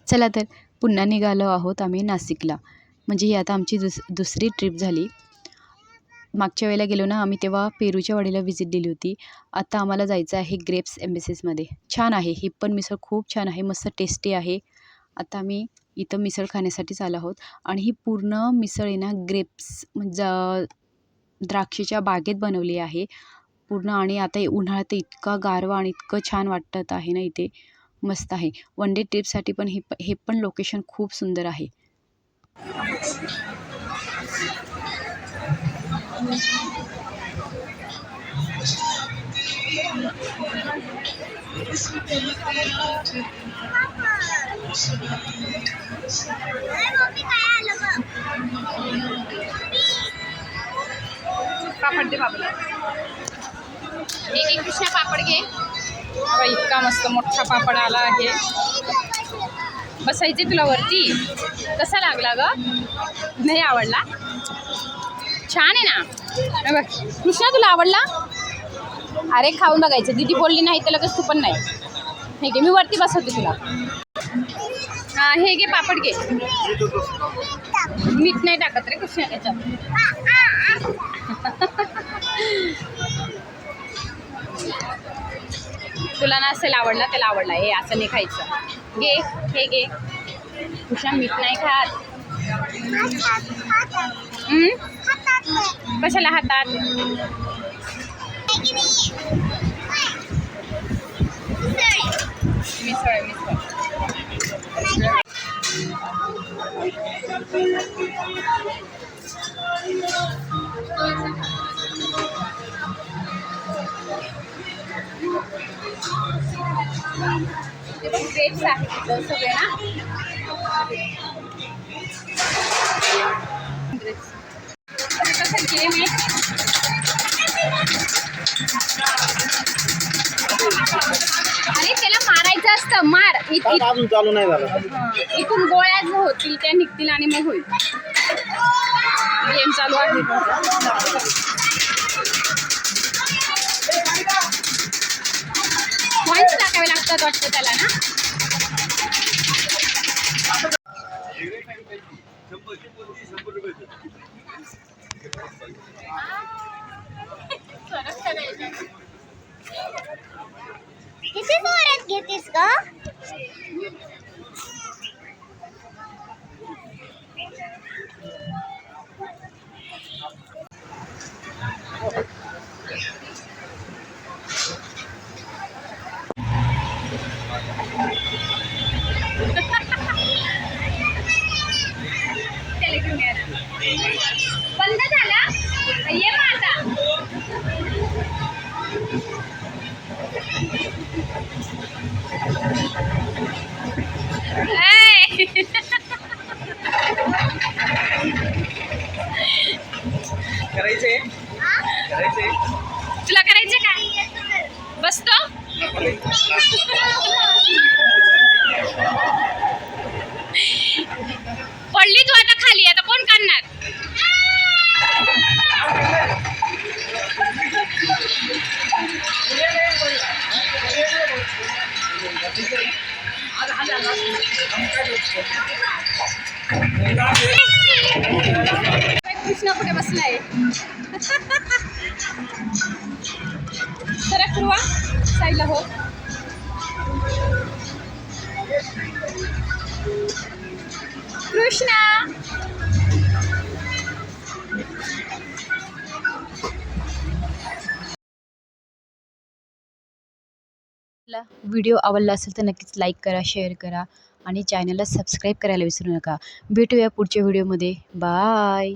चला तर पुन्हा निघालो आहोत आम्ही नाशिकला. म्हणजे ही आता आमची दुसरी ट्रिप झाली. मागच्या वेळेला गेलो ना आम्ही तेव्हा पेरूच्या वाडीला व्हिजिट दिली होती. आता आम्हाला जायचं आहे ग्रेप्स एम्बेसीसमध्ये. छान आहे, ही पण मिसळ खूप छान आहे, मस्त टेस्टी आहे. आता आम्ही इथं मिसळ खाण्यासाठीच आलो आहोत आणि ही पूर्ण मिसळ आहे ना ग्रेप्स म्हणजे द्राक्षाच्या बागेत बनवली आहे पूर्ण. आणि आता उन्हाळ्यात इतका गारवा आणि इतकं छान वाटत आहे ना इथे, मस्त आहे. वन डे ट्रिपसाठी पण हे पण लोकेशन खूप सुंदर आहे. पापड दे बाबूला. एक कृष्णा पापड घे. इतका मस्त मोठा पापड आला आहे. बसायचे तुला वरती. कसा लागला ग? नाही आवडला? छान आहे ना. बघ कृष्णा तुला आवडला? अरे खाऊन बघायचं. दीदी बोलली नाही तर लगेच तू पण नाही. हे घे, मी वरती बसवते तुला. हा हे घे पापड घे. मीठ नाही टाकत रे कृष्णा त्याच्यात. तुला ना असेल आवडला, त्याला आवडला. हे असं नाही खायचं. घे हे घे. कृष्णा मीठ नाही खात. कशाला हातात? मिसळ मिसळ. ग्रेप्स आहे तिथं सगळे ना. कसं गेम आहे. अरे त्याला मारायचं असतं. मार. अजून चालू नाही झालं. इथून गोळ्या होतील त्या निघतील आणि मग होईल. गेम चालू आहे. पॉईंट्स टाकावे लागतात वाटतं त्याला ना. किती जोरात घेतेस का? बंद झाला. ये मग आता. करायचे तुला करायचं का? बसतो. पडली तू आता खाली. आता कोण काढणार? कृष्णा कुठे बसलाय? सरक पूर्वा साईडला हो. कृष्णा व्हिडिओ आवडला असेल तर नक्कीच लाईक करा, शेअर करा आणि चॅनलला सबस्क्राईब करायला विसरू नका. भेटूया पुढच्या व्हिडिओमध्ये. बाय.